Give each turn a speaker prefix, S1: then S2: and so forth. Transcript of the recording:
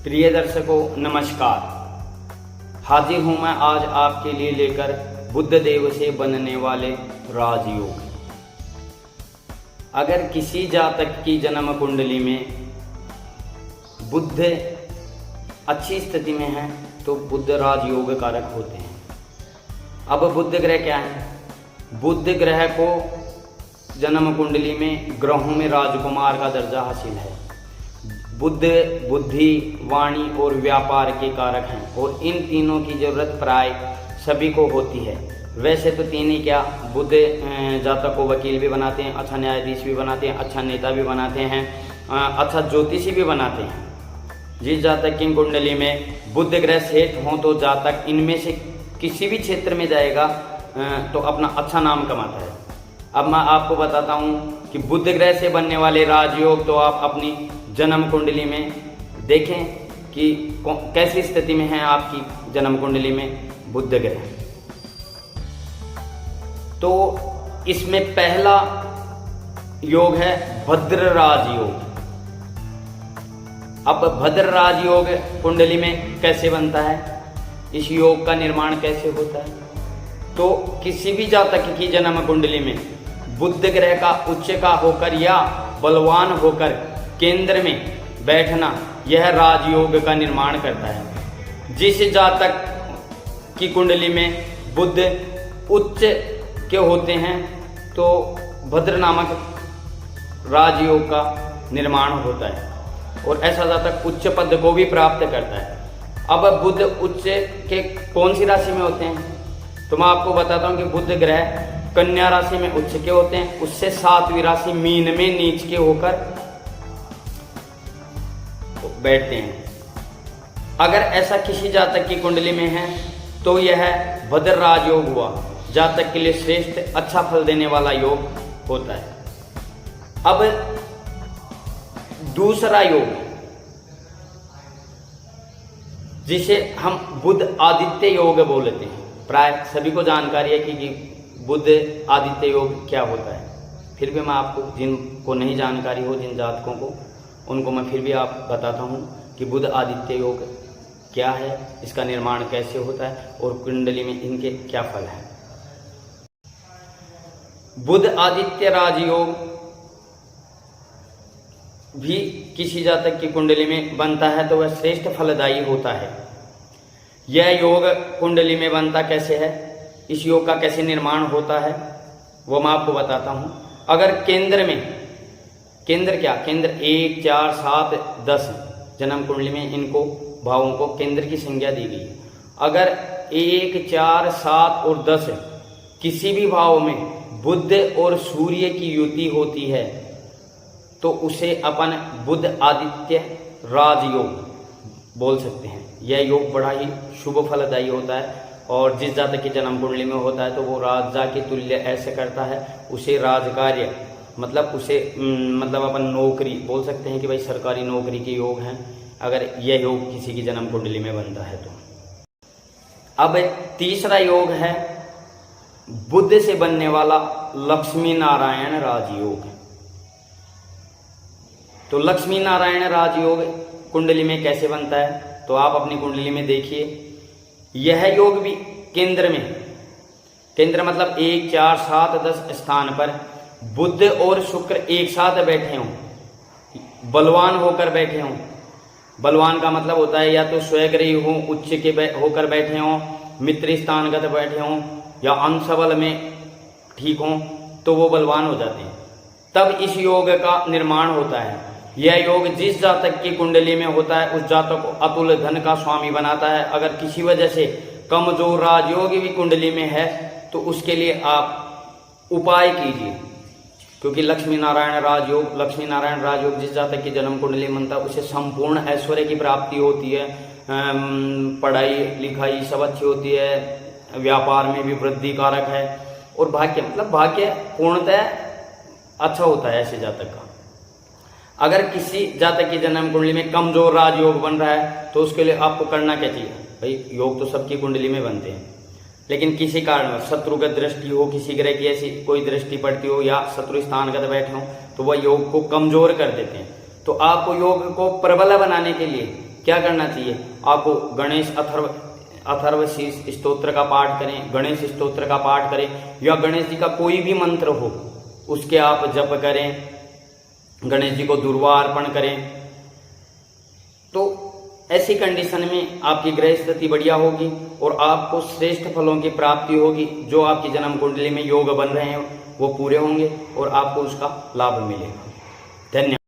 S1: प्रिय दर्शकों नमस्कार। हाजिर हूं मैं आज आपके लिए लेकर बुध देव से बनने वाले राजयोग। अगर किसी जातक की जन्म कुंडली में बुध अच्छी स्थिति में है तो बुध राजयोग कारक होते हैं। अब बुध ग्रह क्या है? बुध ग्रह को जन्म कुंडली में ग्रहों में राजकुमार का दर्जा हासिल है। बुध बुद्धि, वाणी और व्यापार के कारक हैं और इन तीनों की जरूरत प्राय सभी को होती है। वैसे तो तीन ही क्या, बुध जातक को वकील भी बनाते हैं, अच्छा न्यायाधीश भी बनाते हैं, अच्छा नेता भी बनाते हैं, अच्छा ज्योतिषी भी बनाते हैं। जिस जातक की कुंडली में बुध ग्रह सेठ हो तो जातक इनमें से किसी भी क्षेत्र में जाएगा तो अपना अच्छा नाम कमाता है। अब मैं आपको बताता हूँ कि बुध ग्रह से बनने वाले राजयोग तो आप अपनी जन्म कुंडली में देखें कि कैसी स्थिति में है आपकी जन्म कुंडली में बुध ग्रह। तो इसमें पहला योग है भद्र राजयोग। अब भद्र राजयोग कुंडली में कैसे बनता है, इस योग का निर्माण कैसे होता है? तो किसी भी जातक की जन्म कुंडली में बुध ग्रह का उच्च का होकर या बलवान होकर केंद्र में बैठना यह राजयोग का निर्माण करता है। जिस जातक की कुंडली में बुध उच्च के होते हैं तो भद्र नामक राजयोग का निर्माण होता है और ऐसा जातक उच्च पद को भी प्राप्त करता है। अब बुध उच्च के कौन सी राशि में होते हैं तो मैं आपको बताता हूं कि बुध ग्रह कन्या राशि में उच्च के होते हैं, उससे 7वीं राशि मीन में नीच के होकर बैठते हैं। अगर ऐसा किसी जातक की कुंडली में है तो यह भद्र राजयोग हुआ, जातक के लिए श्रेष्ठ अच्छा फल देने वाला योग होता है। अब दूसरा योग जिसे हम बुध आदित्य योग बोलते हैं, प्राय सभी को जानकारी है कि बुध आदित्य योग क्या होता है। फिर भी मैं आपको जिनको नहीं जानकारी हो, जिन जातकों को, उनको मैं फिर भी आप बताता हूँ कि बुध आदित्य योग क्या है, इसका निर्माण कैसे होता है और कुंडली में इनके क्या फल हैं। बुध आदित्य राजयोग भी किसी जातक की कुंडली में बनता है तो वह श्रेष्ठ फलदायी होता है। यह योग कुंडली में बनता कैसे है, इस योग का कैसे निर्माण होता है वो मैं आपको बताता हूं। अगर केंद्र में, केंद्र क्या, केंद्र 1, 4, 7, 10 जन्म कुंडली में इनको भावों को केंद्र की संज्ञा दी गई है। अगर 1, 4, 7 और 10 किसी भी भाव में बुध और सूर्य की युति होती है तो उसे अपन बुध आदित्य राजयोग बोल सकते हैं। यह योग बड़ा ही शुभ फलदायी होता है और जिस जातक की जन्म कुंडली में होता है तो वो राजा के तुल्य ऐसे करता है, उसे राजकार्य मतलब उसे मतलब अपन नौकरी बोल सकते हैं कि भाई सरकारी नौकरी के योग हैं अगर यह योग किसी की जन्म कुंडली में बनता है तो। अब तीसरा योग है बुध से बनने वाला लक्ष्मी नारायण राजयोग। तो लक्ष्मी नारायण राजयोग कुंडली में कैसे बनता है तो आप अपनी कुंडली में देखिए। यह योग भी केंद्र में, केंद्र मतलब 1, 4, 7, 10 स्थान पर बुध और शुक्र एक साथ बैठे हों, बलवान होकर बैठे हों। बलवान का मतलब होता है या तो स्वग्रही हों, उच्च के होकर बैठे हों, मित्र स्थानगत बैठे हों या अंशबल में ठीक हों तो वो बलवान हो जाते हैं। तब इस योग का निर्माण होता है। यह योग जिस जातक की कुंडली में होता है उस जातक को अतुल धन का स्वामी बनाता है। अगर किसी वजह से कमजोर राजयोग भी कुंडली में है तो उसके लिए आप उपाय कीजिए, क्योंकि लक्ष्मी नारायण राजयोग जिस जातक की जन्म कुंडली में बनता है उसे संपूर्ण ऐश्वर्य की प्राप्ति होती है, पढ़ाई लिखाई सब अच्छी होती है, व्यापार में भी वृद्धि कारक है और भाग्य मतलब भाग्य पूर्णतः अच्छा होता है ऐसे जातक का। अगर किसी जातक की जन्म कुंडली में कमजोर राजयोग बन रहा है तो उसके लिए आपको करना क्या चाहिए? भाई योग तो सबकी कुंडली में बनते हैं, लेकिन किसी कारण शत्रुगत दृष्टि हो, किसी ग्रह की ऐसी कोई दृष्टि पड़ती हो या शत्रु स्थानगत बैठे हो तो वह योग को कमजोर कर देते हैं। तो आपको योग को प्रबल बनाने के लिए क्या करना चाहिए? आपको गणेश अथर्वशीर्ष स्तोत्र का पाठ करें, गणेश स्तोत्र का पाठ करें, या गणेश जी का कोई भी मंत्र हो उसके आप जप करें, गणेश जी को दुर्वा अर्पण करें। तो ऐसी कंडीशन में आपकी ग्रह स्थिति बढ़िया होगी और आपको श्रेष्ठ फलों की प्राप्ति होगी। जो आपकी जन्म कुंडली में योग बन रहे हैं वो पूरे होंगे और आपको उसका लाभ मिलेगा। धन्यवाद।